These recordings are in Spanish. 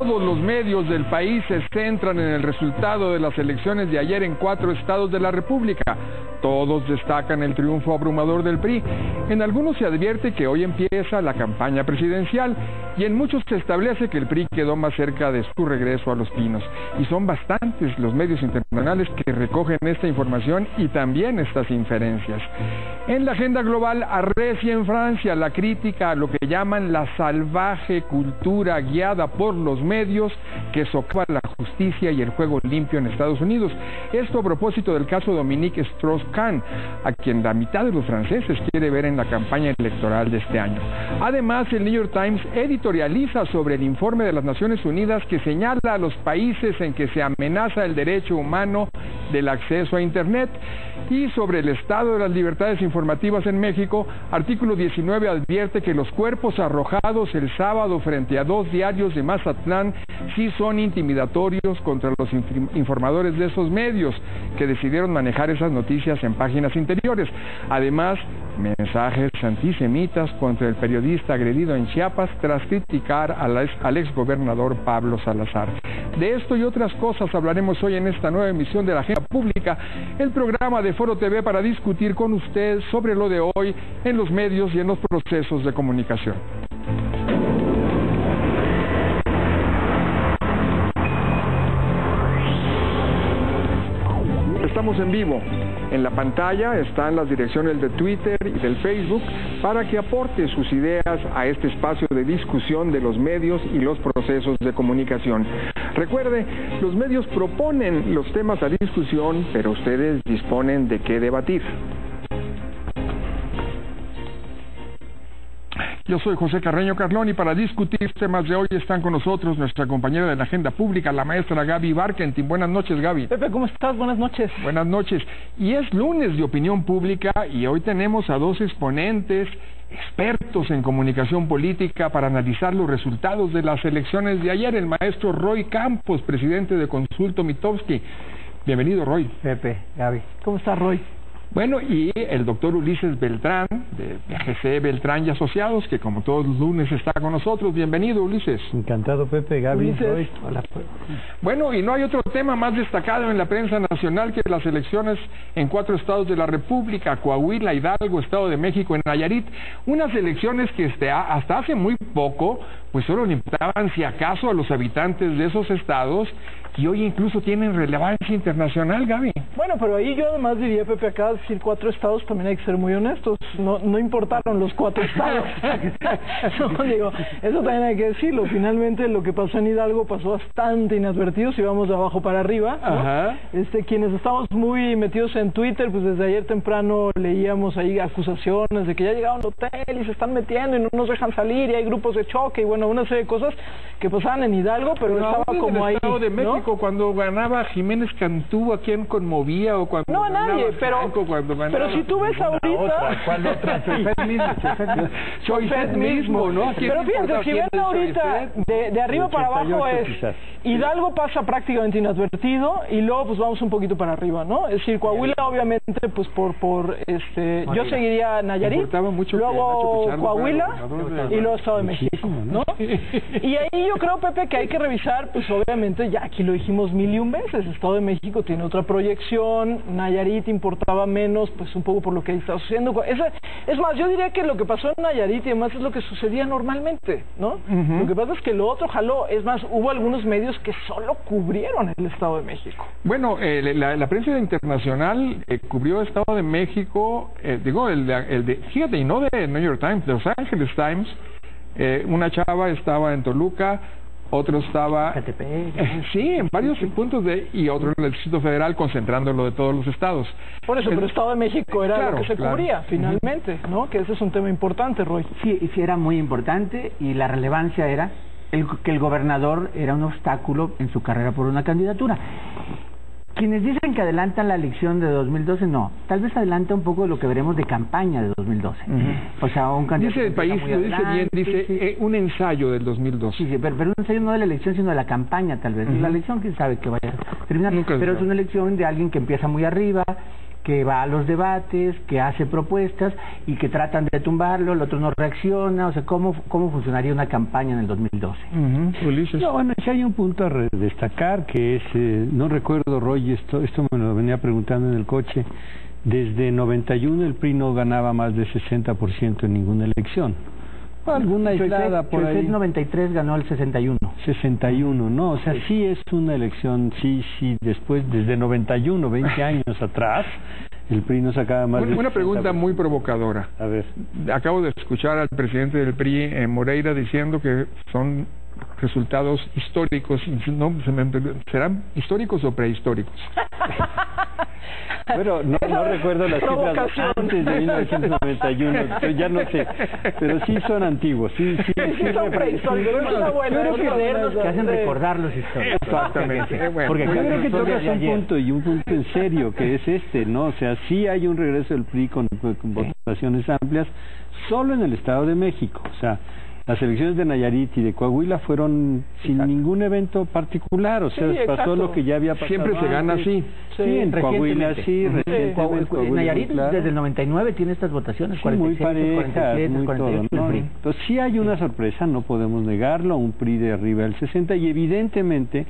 Todos los medios del país se centran en el resultado de las elecciones de ayer en 4 estados de la República. Todos destacan el triunfo abrumador del PRI. En algunos se advierte que hoy empieza la campaña presidencial y en muchos se establece que el PRI quedó más cerca de su regreso a Los Pinos. Y son bastantes los medios internacionales que recogen esta información y también estas inferencias. En la agenda global arrecia en Francia la crítica a lo que llaman la salvaje cultura guiada por los medios que socava la justicia y el juego limpio en Estados Unidos. Esto a propósito del caso Dominique Strauss-Kahn, a quien la mitad de los franceses quiere ver en la campaña electoral de este año. Además, el New York Times editorializa sobre el informe de las Naciones Unidas que señala a los países en que se amenaza el derecho humano del acceso a Internet. Y sobre el estado de las libertades informativas en México, artículo 19 advierte que los cuerpos arrojados el sábado frente a 2 diarios de Mazatlán sí son intimidatorios contra los informadores de esos medios que decidieron manejar esas noticias en páginas interiores. Además, mensajes antisemitas contra el periodista agredido en Chiapas tras criticar al exgobernador Pablo Salazar. De esto y otras cosas hablaremos hoy en esta nueva emisión de la Agenda Pública, el programa de Foro TV para discutir con usted sobre lo de hoy en los medios y en los procesos de comunicación. Estamos en vivo. En la pantalla están las direcciones de Twitter y del Facebook para que aporte sus ideas a este espacio de discusión de los medios y los procesos de comunicación. Recuerde, los medios proponen los temas a discusión, pero ustedes disponen de qué debatir. Yo soy José Carreño Carlón y para discutir temas de hoy están con nosotros nuestra compañera de la Agenda Pública, la maestra Gaby Barkentin. Buenas noches, Gaby. Pepe, ¿cómo estás? Buenas noches. Buenas noches. Y es lunes de opinión pública y hoy tenemos a 2 exponentes expertos en comunicación política para analizar los resultados de las elecciones de ayer. El maestro Roy Campos, presidente de Consulto Mitofsky. Bienvenido, Roy. Pepe, Gaby. ¿Cómo estás, Roy? Bueno, y el doctor Ulises Beltrán, de AGC Beltrán y Asociados, que como todos los lunes está con nosotros. Bienvenido, Ulises. Encantado, Pepe, Gaby, Roy. Hola. Bueno, y no hay otro tema más destacado en la prensa nacional que las elecciones en 4 estados de la República: Coahuila, Hidalgo, Estado de México y Nayarit. Unas elecciones que hasta hace muy poco, pues solo limitaban si acaso a los habitantes de esos estados, y hoy incluso tienen relevancia internacional, Gaby. Bueno, pero ahí yo además diría, Pepe, acá decir 4 estados, también hay que ser muy honestos. No importaron los 4 estados. No, digo, eso también hay que decirlo. Finalmente lo que pasó en Hidalgo pasó bastante inadvertido, si vamos de abajo para arriba, ¿no? Ajá. Quienes estamos muy metidos en Twitter, pues desde ayer temprano leíamos ahí acusaciones de que ya llegaron al hotel y se están metiendo y no nos dejan salir y hay grupos de choque y bueno, una serie de cosas que pasaban en Hidalgo, pero estaba como ahí, Estado de México, ¿no? Cuando ganaba Jiménez Cantú, ¿a quién conmovía? O cuando no, a nadie, pero si tú ves ahorita... ¿Cuál otra? Choiset mismo, ¿no? Pero fíjense, si ven ahorita, de arriba para abajo es... Hidalgo pasa prácticamente inadvertido y luego pues vamos un poquito para arriba, ¿no? Es decir, Coahuila obviamente pues yo seguiría Nayarit, luego Coahuila y luego Estado de México, ¿no? Y ahí yo creo, Pepe, que hay que revisar, pues obviamente ya aquí lo dijimos 1001 veces, Estado de México tiene otra proyección, Nayarit importaba menos, pues un poco por lo que ahí está sucediendo. Es más, yo diría que lo que pasó en Nayarit y demás es lo que sucedía normalmente, ¿no? Lo que pasa es que lo otro jaló, es más, hubo algunos medios que solo cubrieron el Estado de México. Bueno, la prensa internacional cubrió el Estado de México, fíjate, y no de New York Times, de Los Angeles Times. Una chava estaba en Toluca, otro estaba sí, en varios puntos y otro en el Distrito Federal, concentrándolo de todos los estados. Por eso, pero Estado de México era lo que se cubría finalmente, ¿no? Que ese es un tema importante, Roy. Sí, era muy importante y la relevancia era que el gobernador era un obstáculo en su carrera por una candidatura. Quienes dicen que adelantan la elección de 2012, no. Tal vez adelanta un poco de lo que veremos de campaña de 2012. O sea, un candidato... Dice el país, lo dice bien, dice un ensayo del 2012. Sí, pero un ensayo no de la elección, sino de la campaña, tal vez. La elección, quién sabe que vaya a terminar. Pero es una elección de alguien que empieza muy arriba, que va a los debates, que hace propuestas y que tratan de tumbarlo, el otro no reacciona. O sea, ¿cómo funcionaría una campaña en el 2012? Ulises. No, bueno, sí hay un punto a destacar que es, no recuerdo, Roy, esto me lo venía preguntando en el coche, desde 91 el PRI no ganaba más de 60% en ninguna elección. Alguna aislada por ahí. En 93 ganó el 61. 61, ¿no? O sea, sí es una elección, sí, después, desde 91, 20 años atrás, el PRI no sacaba más de 60%. Una pregunta muy provocadora. A ver. Acabo de escuchar al presidente del PRI, Moreira, diciendo que son resultados históricos. No, ¿serán históricos o prehistóricos? Bueno, no recuerdo las cifras antes de 1991, ya no sé, pero sí son antiguos, sí son prehistóricos, que hacen recordar los históricos. Exactamente. Porque yo creo que tocas un punto en serio, que es ¿no? O sea, sí hay un regreso del PRI con votaciones amplias, solo en el Estado de México, o sea, las elecciones de Nayarit y de Coahuila fueron sin ningún evento particular, o sea, pasó lo que ya había pasado. Siempre se gana así. Sí, en Coahuila sí, recientemente. Nayarit desde el 99 tiene estas votaciones, 46, muy parejas, 47, muy 48, todo, ¿no? Entonces sí hay una sorpresa, no podemos negarlo, un PRI de arriba del 60 y evidentemente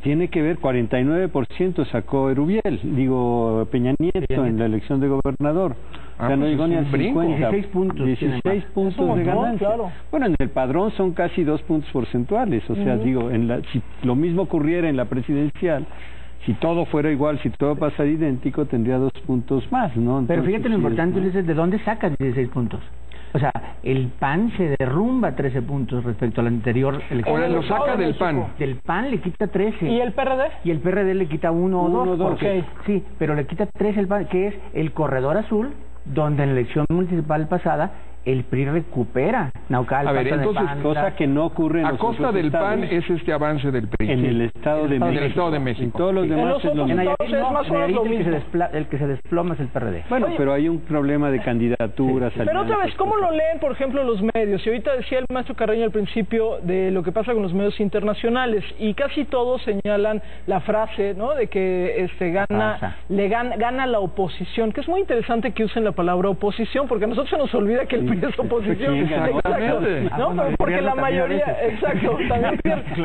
tiene que ver, 49% sacó Peña Nieto en la elección de gobernador. O sea, no llegó ni al 50. 16 puntos de ganancia. Claro. Bueno, en el padrón son casi 2 puntos porcentuales. O sea, si lo mismo ocurriera en la presidencial, si todo fuera igual, si todo pasara idéntico, tendría 2 puntos más, ¿no? Entonces, pero fíjate lo importante, Ulises, ¿de dónde sacas 16 puntos? O sea, el PAN se derrumba 13 puntos respecto a la anterior elección. Ahora lo saca del PAN. Del PAN le quita 13. ¿Y el PRD? Y el PRD le quita 1 o 2. Okay. Sí, pero le quita 13 el PAN, que es el corredor azul, donde en la elección municipal pasada el PRI recupera Naucalpan. A ver, entonces, cosa que no ocurre en a costa del PAN es este avance del PRI. En el Estado de México. En todos los demás es lo mismo. El que se desploma es el PRD. Bueno, pero hay un problema de candidaturas. Pero otra vez, ¿cómo lo leen, por ejemplo, los medios? Y ahorita decía el maestro Carreño al principio de lo que pasa con los medios internacionales, y casi todos señalan la frase, ¿no?, de que gana la oposición, que es muy interesante que usen la palabra oposición, porque a nosotros se nos olvida que el PRI es oposición. Exactamente. ¿No? Porque la mayoría,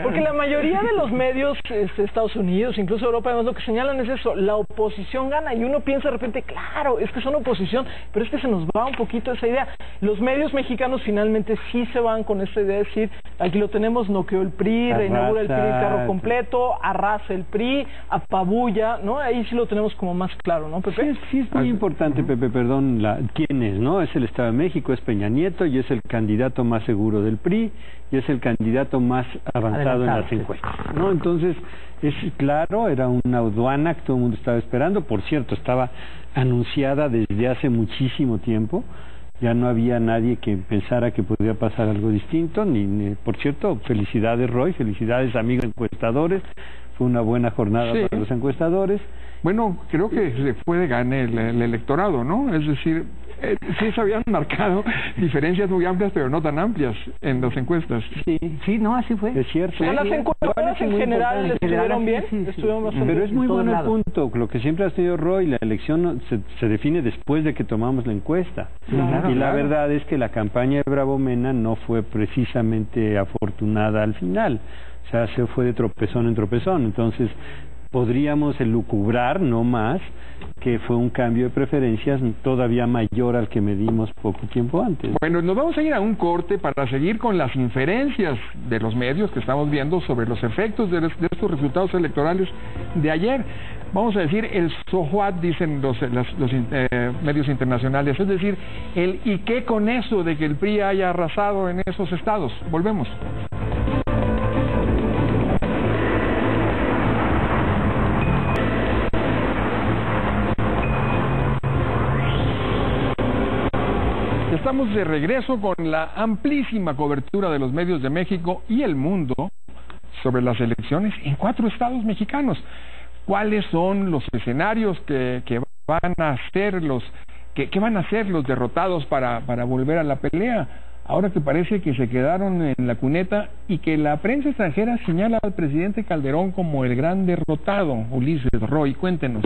porque la mayoría de los medios, Estados Unidos, incluso Europa, además, lo que señalan es eso: la oposición gana, y uno piensa de repente, claro, es que son oposición, pero es que se nos va un poquito esa idea. Los medios mexicanos finalmente sí se van con esta idea de decir, aquí lo tenemos, noqueó el PRI, reinaugura el PRI carro completo, arrasa el PRI, apabulla, ¿no? Ahí sí lo tenemos como más claro, ¿no, Pepe? Sí, es muy importante, Pepe, perdón, quién es, ¿no? Es el Estado de México, es Peña Nieto, y es el candidato más seguro del PRI, y es el candidato más avanzado en las encuestas, ¿no? Entonces, es claro, era una aduana que todo el mundo estaba esperando. Por cierto, estaba anunciada desde hace muchísimo tiempo. Ya no había nadie que pensara que podría pasar algo distinto, por cierto, felicidades, Roy, felicidades, amigos encuestadores. Fue una buena jornada para los encuestadores. Bueno, creo que se fue de gane el electorado, ¿no? Es decir, sí se habían marcado diferencias muy amplias, pero no tan amplias en las encuestas. Sí, no, así fue. Es cierto. Las encuestas en general estuvieron bien, estuvieron bastante bien. Pero es muy bueno el punto, lo que siempre ha tenido Roy, la elección se define después de que tomamos la encuesta. Y la verdad es que la campaña de Bravo Mena no fue precisamente afortunada al final. O sea, se fue de tropezón en tropezón. Entonces, podríamos elucubrar, no más, que fue un cambio de preferencias todavía mayor al que medimos poco tiempo antes. Bueno, nos vamos a ir a un corte para seguir con las inferencias de los medios que estamos viendo sobre los efectos de estos resultados electorales de ayer. Vamos a decir el so what, dicen los medios internacionales, es decir, el y qué con eso de que el PRI haya arrasado en esos estados. Volvemos. Estamos de regreso con la amplísima cobertura de los medios de México y el mundo sobre las elecciones en 4 estados mexicanos. ¿Cuáles son los escenarios que van a ser que van a ser los derrotados para volver a la pelea? Ahora que parece que se quedaron en la cuneta y que la prensa extranjera señala al presidente Calderón como el gran derrotado. Ulises, Roy, cuéntenos.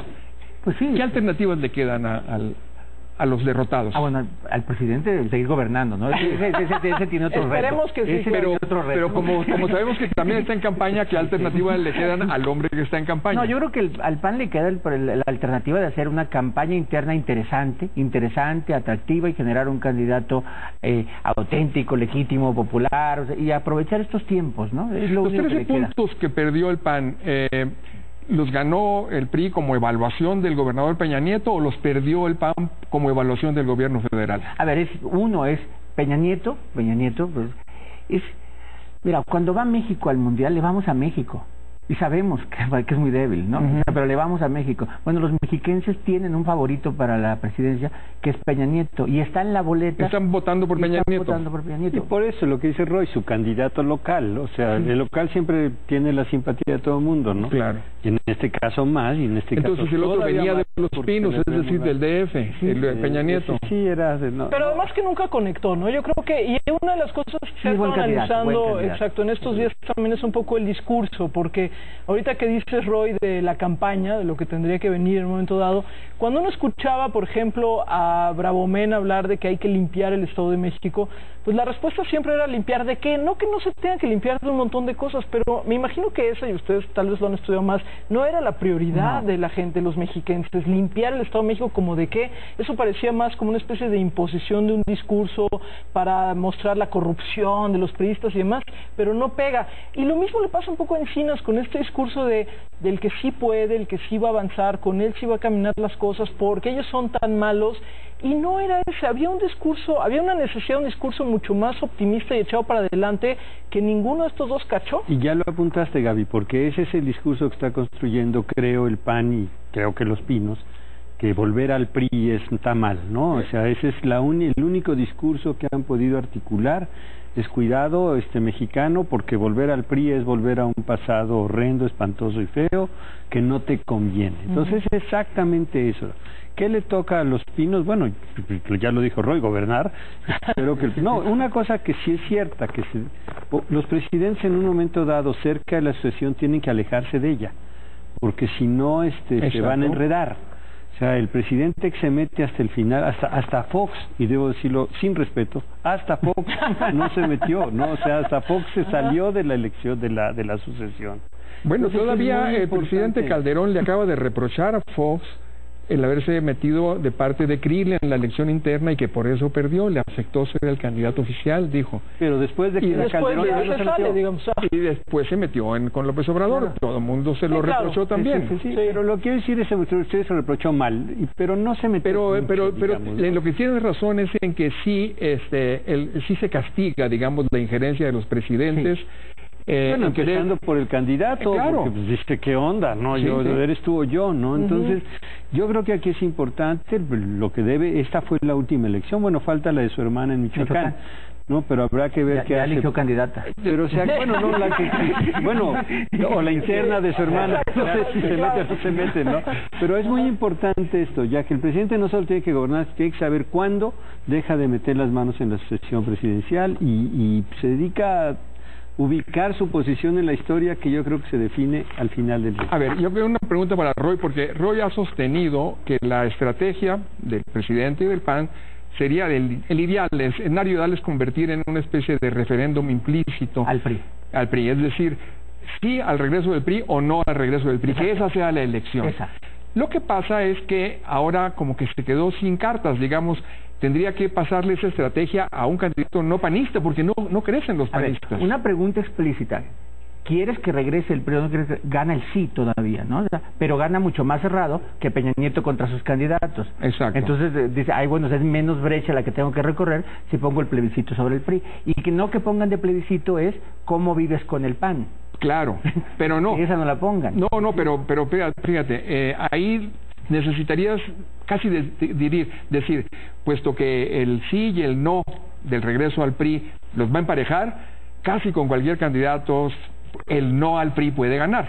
Pues sí. ¿Qué alternativas le quedan a los derrotados? Bueno, al presidente seguir gobernando, ¿no? Ese tiene otro reto. Esperemos que sí. Pero como sabemos que también está en campaña, ¿qué alternativas le quedan al hombre que está en campaña? No, yo creo que al PAN le queda la alternativa de hacer una campaña interna interesante, atractiva y generar un candidato auténtico, legítimo, popular, y aprovechar estos tiempos, ¿no? Es lo los 13 puntos que perdió el PAN, ¿los ganó el PRI como evaluación del gobernador Peña Nieto o los perdió el PAN como evaluación del gobierno federal? A ver, uno es Peña Nieto, pues mira, cuando va México al Mundial, le vamos a México. Y sabemos que es muy débil, ¿no? Pero le vamos a México. Bueno, los mexiquenses tienen un favorito para la presidencia, que es Peña Nieto, y está en la boleta. Están votando por Peña Nieto. Y por eso lo que dice Roy, su candidato local, o sea, el local siempre tiene la simpatía de todo el mundo, ¿no? Claro. Y en este caso más, y en este caso... Entonces el otro venía de Los Pinos, es decir, del DF, el Peña Nieto. Sí, era... Pero además que nunca conectó, ¿no? Yo creo que, y una de las cosas que se está analizando, exacto, en estos días también es un poco el discurso, porque ahorita que dices, Roy, de la campaña, de lo que tendría que venir en un momento dado, cuando uno escuchaba, por ejemplo, a Bradomén hablar de que hay que limpiar el Estado de México, pues la respuesta siempre era limpiar de qué, no que no se tenga que limpiar de un montón de cosas, pero me imagino que esa, y ustedes tal vez lo han estudiado más, no era la prioridad de la gente, los mexiquenses, limpiar el Estado de México como de qué, eso parecía más como una especie de imposición de un discurso para mostrar la corrupción de los priistas y demás, pero no pega. Y lo mismo le pasa un poco a Encinas con este discurso del que sí puede, el que sí va a avanzar, con él sí va a caminar las cosas, porque ellos son tan malos, y no era ese, había un discurso, había una necesidad de un discurso mucho más optimista y echado para adelante que ninguno de estos dos cachó. Y ya lo apuntaste, Gaby, porque ese es el discurso que está construyendo, creo, el PAN y creo que los Pinos, que volver al PRI está mal, ¿no? O sea, ese es el único discurso que han podido articular. Es cuidado, mexicano, porque volver al PRI es volver a un pasado horrendo, espantoso y feo, que no te conviene. Entonces, es exactamente eso. ¿Qué le toca a los Pinos? Bueno, ya lo dijo Roy, gobernar. Pero no, una cosa que sí es cierta, que los presidentes en un momento dado, cerca de la sucesión, tienen que alejarse de ella, porque si no, se van a enredar. O sea, el presidente que se mete hasta el final, hasta Fox, y debo decirlo sin respeto, hasta Fox no se metió, ¿no? O sea, hasta Fox se salió de la elección de la sucesión. Bueno, entonces, todavía el presidente Calderón le acaba de reprochar a Fox el haberse metido de parte de Krill en la elección interna y que por eso perdió, le aceptó ser el candidato oficial, dijo. Pero después de que Calderón y después se metió con López Obrador, todo el mundo se lo reprochó también. Sí, pero lo que quiero decir es que usted se reprochó mal, pero no se metió. Pero en lo que tienes razón es en que sí, sí se castiga, digamos, la injerencia de los presidentes. Sí. Bueno, empezando por el candidato, claro. Porque pues dice, ¿qué onda? No, eres tú o yo, ¿no? Entonces, yo creo que aquí es importante lo que esta fue la última elección, bueno, falta la de su hermana en Michoacán. No, pero habrá que ver qué hace. eligió candidata. Pero o sea, bueno, no, o la interna de su hermana, no sé si se mete o no se mete, ¿no? Pero es muy importante esto, ya que el presidente no solo tiene que gobernar, tiene que saber cuándo deja de meter las manos en la sucesión presidencial y se dedica a ubicar su posición en la historia, que yo creo que se define al final del día. A ver, yo veo una pregunta para Roy, porque Roy ha sostenido que la estrategia del presidente y del PAN sería el ideal, el escenario ideal es convertir en una especie de referéndum implícito al PRI. Al PRI, es decir, sí al regreso del PRI o no al regreso del PRI, que esa sea la elección. Exacto. Lo que pasa es que ahora como que se quedó sin cartas, digamos, tendría que pasarle esa estrategia a un candidato no panista, porque no crecen los panistas. A ver, una pregunta explícita. ¿Quieres que regrese el PRI o no quieres que gana el sí todavía, ¿no? O sea, pero gana mucho más cerrado que Peña Nieto contra sus candidatos. Exacto. Entonces dice, bueno, es menos brecha la que tengo que recorrer si pongo el plebiscito sobre el PRI. Y que no que pongan de plebiscito es cómo vives con el PAN. Claro, pero no. Que esa no la pongan. No, pero fíjate, ahí necesitarías casi decir, puesto que el sí y el no del regreso al PRI los va a emparejar, casi con cualquier candidato el no al PRI puede ganar.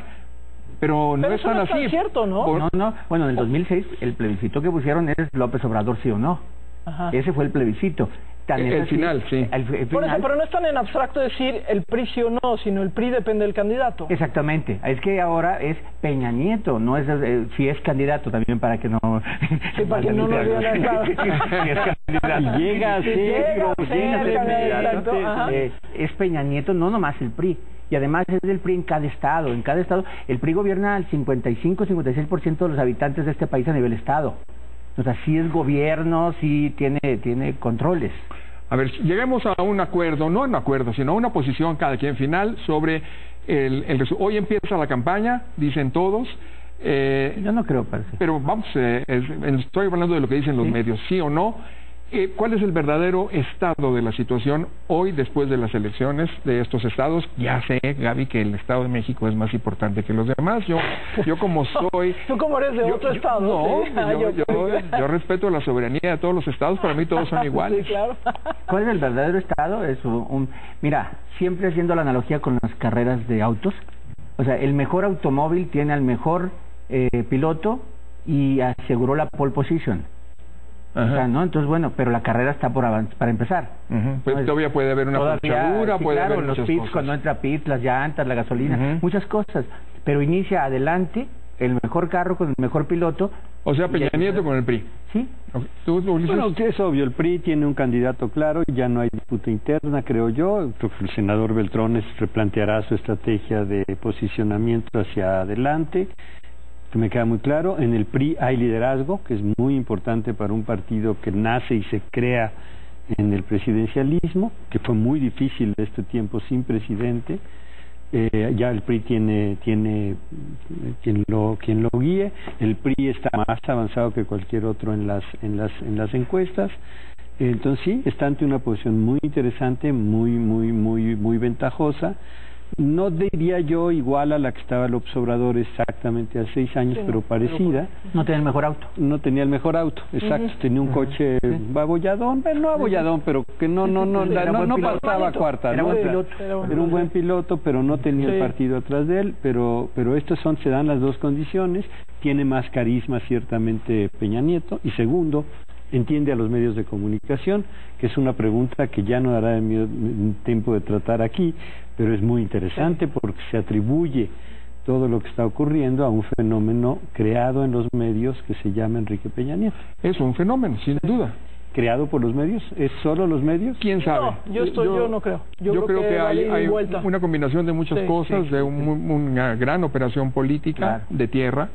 Pero no es tan así. Es cierto, ¿no? No. Bueno, en el 2006 el plebiscito que pusieron es López Obrador sí o no. Ajá. Ese fue el plebiscito. El final, sí. El Por eso, pero no es tan en abstracto decir el PRI sí o no, sino el PRI depende del candidato. Exactamente. Es que ahora es Peña Nieto, no es si es candidato también para que no... Sí, para que no lo digan claro. Si es candidato. Llega a ser candidato. Es Peña Nieto, no nomás el PRI. Y además es del PRI en cada estado. En cada estado, el PRI gobierna al 55-56% de los habitantes de este país a nivel estado. O sea, sí es gobierno, sí tiene controles. A ver, lleguemos a un acuerdo, no a un acuerdo, sino a una posición cada quien final sobre hoy empieza la campaña, dicen todos. Yo no creo, parece. Pero vamos, estoy hablando de lo que dicen los medios, sí o no. ¿Cuál es el verdadero estado de la situación hoy después de las elecciones de estos estados? Ya sé, Gaby, que el Estado de México es más importante que los demás. Yo como soy... ¿Tú como eres de otro estado? No, ¿sí? yo respeto la soberanía de todos los estados, para mí todos son iguales. Sí, claro. ¿Cuál es el verdadero estado? Mira, siempre haciendo la analogía con las carreras de autos. O sea, el mejor automóvil tiene al mejor piloto y aseguró la pole position. O sea, ¿no? Entonces, bueno, pero la carrera está para empezar. Pues todavía puede haber una ponchadura, sí, puede claro, haber los muchas pits, cosas. cuando entra pits, las llantas, la gasolina, muchas cosas. Pero inicia adelante el mejor carro con el mejor piloto. O sea, Peña Nieto con el PRI. Sí. ¿Tú, Ulises? Bueno, es obvio, el PRI tiene un candidato claro, ya no hay disputa interna, creo yo. El senador Beltrones replanteará su estrategia de posicionamiento hacia adelante. Me queda muy claro, en el PRI hay liderazgo, que es muy importante para un partido que nace y se crea en el presidencialismo, que fue muy difícil este tiempo sin presidente. Ya el PRI tiene quien lo guíe. El PRI está más avanzado que cualquier otro en las encuestas. Entonces sí, está ante una posición muy interesante, muy ventajosa. No diría yo igual a la que estaba López Obrador exactamente hace 6 años, sí, pero parecida. No tenía el mejor auto. No tenía el mejor auto, exacto. Tenía un coche abolladón, no abolladón, pero que no pasaba cuarta. Era un buen piloto, pero no tenía el partido atrás de él. Pero se dan las dos condiciones. Tiene más carisma ciertamente Peña Nieto, y segundo, entiende a los medios de comunicación, que es una pregunta que ya no dará tiempo de tratar aquí, pero es muy interesante porque se atribuye todo lo que está ocurriendo a un fenómeno creado en los medios que se llama Enrique Peña Nieto. Es un fenómeno, sin duda. ¿Creado por los medios? ¿Es solo los medios? ¿Quién sabe? No, yo no creo. Yo creo que hay una combinación de muchas cosas, de una gran operación política de tierra,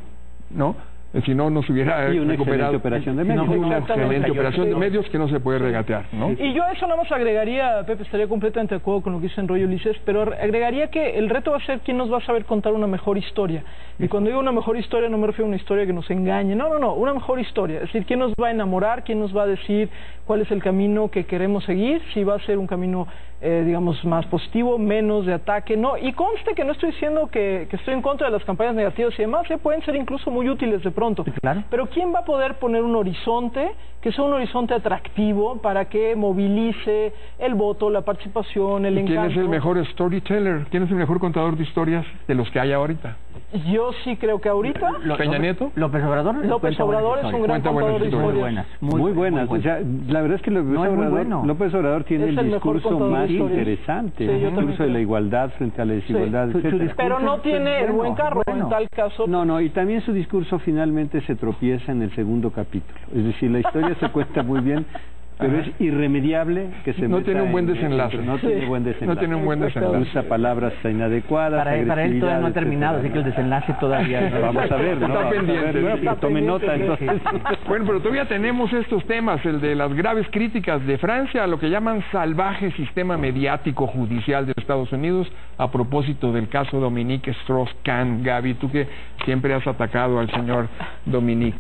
¿no? Si no, no se hubiera recuperado. Operación de medios. Una excelente operación de medios que no se puede regatear, ¿no? Y yo a eso nada más agregaría, Pepe, estaría completamente de acuerdo con lo que dice Enrique Ulises, pero agregaría que el reto va a ser quién nos va a saber contar una mejor historia. Y cuando digo una mejor historia, no me refiero a una historia que nos engañe, no, una mejor historia. Es decir, quién nos va a enamorar, quién nos va a decir cuál es el camino que queremos seguir, si va a ser un camino, digamos, más positivo, menos de ataque, no. Y conste que no estoy diciendo que estoy en contra de las campañas negativas y demás, pueden ser incluso muy útiles de pronto. Claro. Pero ¿quién va a poder poner un horizonte que sea un horizonte atractivo para que movilice el voto, la participación, el encanto? ¿Quién es el mejor storyteller? ¿Quién es el mejor contador de historias de los que hay ahorita? Yo sí creo que ahorita... ¿Peña Nieto? López Obrador es un gran contador de historias. Muy buenas. O sea, la verdad es que López Obrador tiene el discurso más interesante, el discurso de la igualdad frente a la desigualdad, pero no tiene el buen carro en tal caso. No, y también su discurso finalmente se tropieza en el segundo capítulo. Es decir, la historia se cuenta muy bien, pero es irremediable que se no tiene un buen desenlace. No tiene buen desenlace. No tiene un buen desenlace. Usa palabras inadecuadas. Para él todavía no ha terminado, así que el desenlace todavía no. Vamos a ver, ¿no? Está pendiente. Tome nota, entonces. Bueno, pero todavía tenemos estos temas, el de las graves críticas de Francia a lo que llaman salvaje sistema mediático judicial de Estados Unidos a propósito del caso Dominique Strauss-Kahn. Gaby, tú que siempre has atacado al señor Dominique.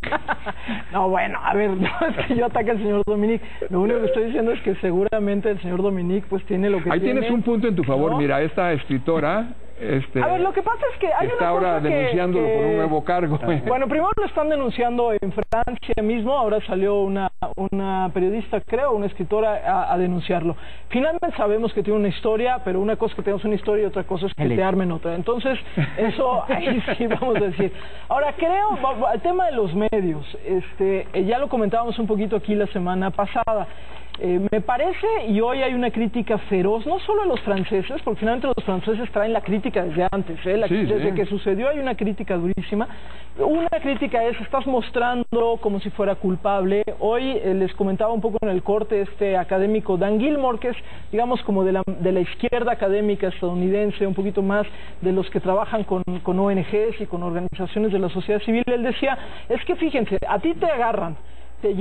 No, bueno, a ver, no es que yo ataque al señor Dominique. Lo único que estoy diciendo es que seguramente el señor Dominique pues tiene lo que ahí tiene. Tienes un punto en tu favor, ¿no? Mira, esta escritora a ver, lo que pasa es que hay está una ahora cosa denunciándolo por un nuevo cargo. Bueno, primero lo están denunciando en Francia mismo, ahora salió una periodista, creo, una escritora a denunciarlo. Finalmente sabemos que tiene una historia, pero una cosa es que tenemos una historia y otra cosa es que te armen otra. Entonces, eso ahí sí vamos a decir. Ahora, creo, el tema de los medios, ya lo comentábamos un poquito aquí la semana pasada. Me parece, y hoy hay una crítica feroz, no solo a los franceses, porque finalmente los franceses traen la crítica desde antes, desde que sucedió hay una crítica durísima. Una crítica es, estás mostrando como si fuera culpable. Hoy les comentaba un poco en el corte este académico Dan Gilmore, que es, digamos, como de la izquierda académica estadounidense, un poquito más de los que trabajan con ONGs y con organizaciones de la sociedad civil. Él decía, es que fíjense, a ti te agarran, te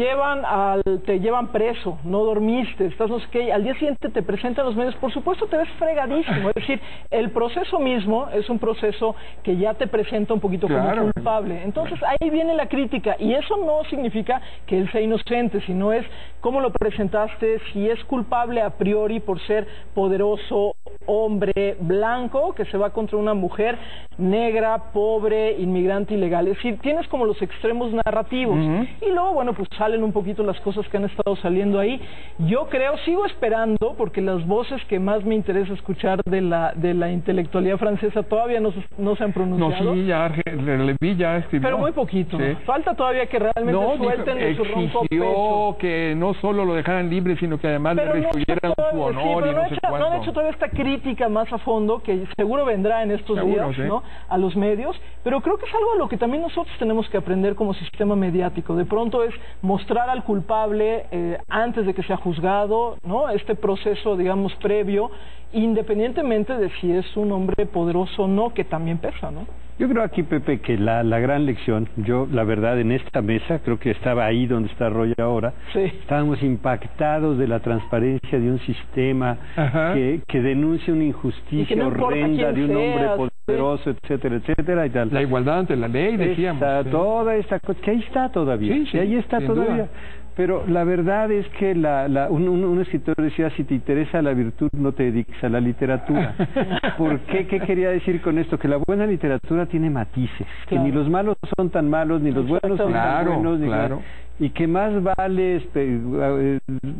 llevan preso, no dormiste, estás no sé qué, al día siguiente te presentan los medios, por supuesto te ves fregadísimo, es decir, el proceso mismo es un proceso que ya te presenta un poquito como culpable. Entonces ahí viene la crítica, y eso no significa que él sea inocente, sino es cómo lo presentaste, si es culpable a priori por ser poderoso, hombre, blanco, que se va contra una mujer negra, pobre, inmigrante, ilegal. Es decir, tienes como los extremos narrativos, y luego, bueno, pues salen un poquito las cosas que han estado saliendo ahí. Yo creo, sigo esperando, porque las voces que más me interesa escuchar de la intelectualidad francesa todavía no se han pronunciado. No, sí, ya escribió. Pero muy poquito. Sí. Falta todavía que realmente suelten de su ronco pecho. Que no solo lo dejaran libre, sino que además le restituyeran su honor, y no sé cuánto. No han hecho todavía esta crítica más a fondo, que seguro vendrá en estos días, ¿no? A los medios, pero creo que es algo de lo que también nosotros tenemos que aprender como sistema mediático. De pronto es mostrar al culpable antes de que sea juzgado, ¿no? Este proceso, digamos, previo, independientemente de si es un hombre poderoso o no, que también pesa, ¿no? Yo creo aquí, Pepe, que la gran lección, yo la verdad en esta mesa, creo que estaba ahí donde está Roy ahora, estábamos impactados de la transparencia de un sistema que denuncia una injusticia horrenda de un hombre poderoso, etcétera, etcétera y tal. La igualdad ante la ley, decíamos. Toda esta cosa, que ahí está todavía, sí, ahí está todavía. Duda. Pero la verdad es que un escritor decía, si te interesa la virtud, no te dediques a la literatura. ¿Por qué? ¿Qué quería decir con esto? Que la buena literatura tiene matices, que ni los malos son tan malos, ni los buenos son tan buenos, y que más vale,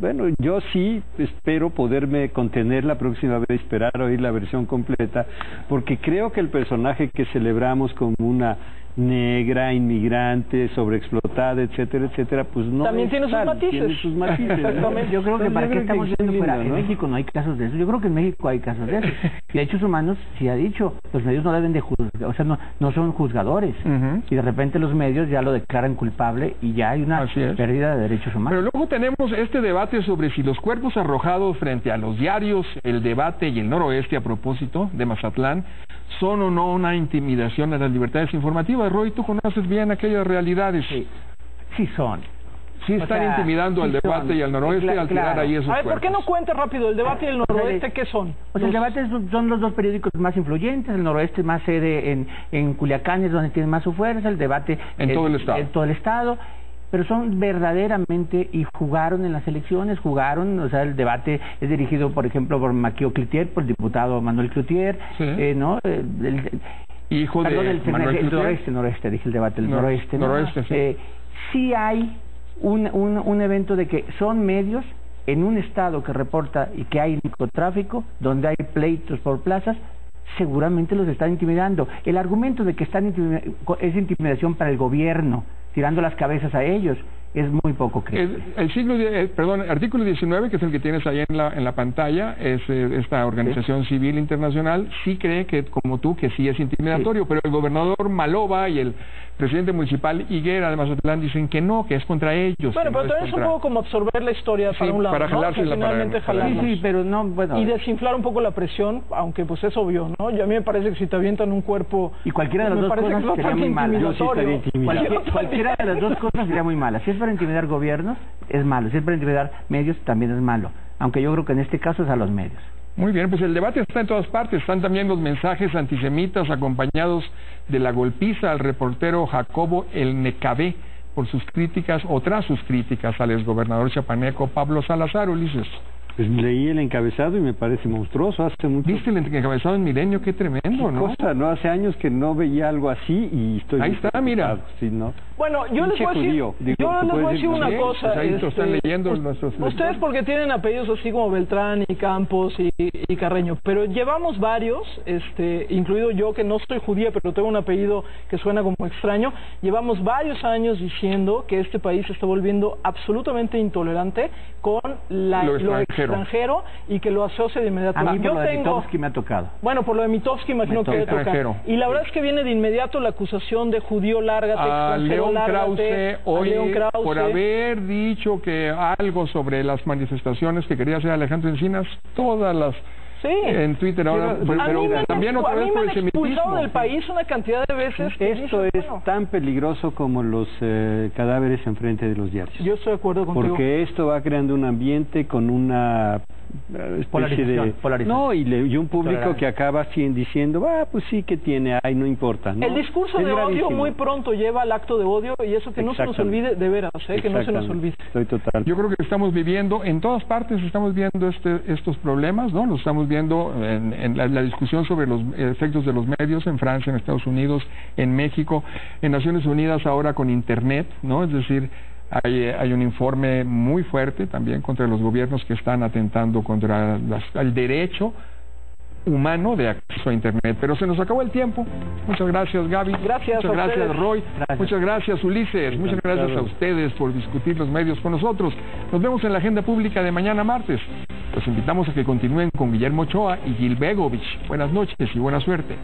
bueno, yo sí espero poderme contener la próxima vez, esperar oír la versión completa, porque creo que el personaje que celebramos como una negra, inmigrante, sobreexplotada, etcétera, etcétera, pues no también tiene sus matices. Tiene sus matices. Exactamente. Yo creo que para qué estamos yendo fuera. En México no hay casos de eso. Yo creo que en México hay casos de eso. Y Derechos Humanos sí ha dicho, los medios no deben de juzgar, o sea, no son juzgadores. Y de repente los medios ya lo declaran culpable y ya hay una pérdida de derechos humanos. Pero luego tenemos este debate sobre si los cuerpos arrojados frente a los diarios, El Debate y El Noroeste, a propósito de Mazatlán, son o no una intimidación a las libertades informativas. Roy, tú conoces bien aquellas realidades. Sí son. Sí están intimidando al Debate y al Noroeste al tirar ahí esos cuerpos. ¿Por qué no cuentas rápido el Debate y el Noroeste? ¿Qué son? El Debate son los dos periódicos más influyentes, el Noroeste más sede en Culiacán, es donde tiene más su fuerza, el Debate en todo el estado. Pero son verdaderamente, y jugaron en las elecciones, o sea, el Debate es dirigido, por ejemplo, por Maquio Cloutier, por el diputado Manuel Cloutier, ¿no? Hijo de Manuel Cloutier. Noroeste, dije el Debate, el Noroeste. Noroeste, sí hay un evento de que son medios en un estado que reporta y que hay narcotráfico, donde hay pleitos por plazas, seguramente los están intimidando. El argumento de que es intimidación para el gobierno, tirando las cabezas a ellos, es muy poco creíble. Artículo 19, que es el que tienes ahí en la pantalla, es esta organización civil internacional, sí cree que, como tú, que sí es intimidatorio, pero el gobernador Maloba y el presidente municipal Higuera de Mazatlán dicen que no, que es contra ellos. Bueno, pero también es un poco como absorber la historia para un lado, para jalársela, Sí, pero no, bueno. Y desinflar un poco la presión, aunque pues es obvio, ¿no? Y a mí me parece que si te avientan un cuerpo... Y cualquiera de las dos cosas sería muy mala. Cualquiera de las dos cosas sería muy mala. Si es para intimidar gobiernos, es malo. Si es para intimidar medios, también es malo. Aunque yo creo que en este caso es a los medios. Muy bien, pues el debate está en todas partes. Están también los mensajes antisemitas acompañados de la golpiza al reportero Jacobo El Necabé por sus críticas o tras sus críticas al exgobernador chiapaneco Pablo Salazar. Ulises. Pues leí el encabezado y me parece monstruoso. Hace mucho. ¿Viste el encabezado en Milenio? Qué tremendo, ¿no? Cosa, ¿no? Hace años que no veía algo así y estoy... Ahí está, mira. Sí, ¿no? Bueno, yo les voy a decir una cosa. Pues ahí están leyendo nuestros... Ustedes porque tienen apellidos así como Beltrán y Campos y Carreño, pero llevamos varios, incluido yo que no soy judía, pero tengo un apellido que suena como extraño, llevamos varios años diciendo que este país se está volviendo absolutamente intolerante con lo extranjero y que lo asocia de inmediato. A mí por lo de Mitofsky me ha tocado. Bueno, por lo de Mitofsky imagino que toca. Y la verdad es que viene de inmediato la acusación de judío lárgate, extranjero lárgate, hoy por haber dicho que algo sobre las manifestaciones que quería hacer Alejandro Encinas, todas las... Sí. En Twitter ahora, pero también otra vez por el semitismo. Expulsado del país una cantidad de veces. Esto es tan peligroso como los cadáveres enfrente de los diarios. Yo estoy de acuerdo contigo. Porque esto va creando un ambiente con una polarización. No, y un público que acaba diciendo, pues sí que tiene, no importa. ¿no? El discurso de odio muy pronto lleva al acto de odio y eso que no se nos olvide, de veras, que no se nos olvide. Estoy total. Yo creo que estamos viviendo, en todas partes estamos viendo estos problemas, ¿no? Los estamos viendo en la discusión sobre los efectos de los medios en Francia, en Estados Unidos, en México, en Naciones Unidas ahora con Internet, ¿no? Es decir, hay un informe muy fuerte también contra los gobiernos que están atentando contra el derecho humano de acceso a Internet. Pero se nos acabó el tiempo. Muchas gracias, Gaby. Gracias. Muchas gracias, Roy. Gracias. Muchas gracias, Ulises. Muchas gracias a ustedes por discutir los medios con nosotros. Nos vemos en la agenda pública de mañana martes. Los invitamos a que continúen con Guillermo Ochoa y Gil Begovich. Buenas noches y buena suerte.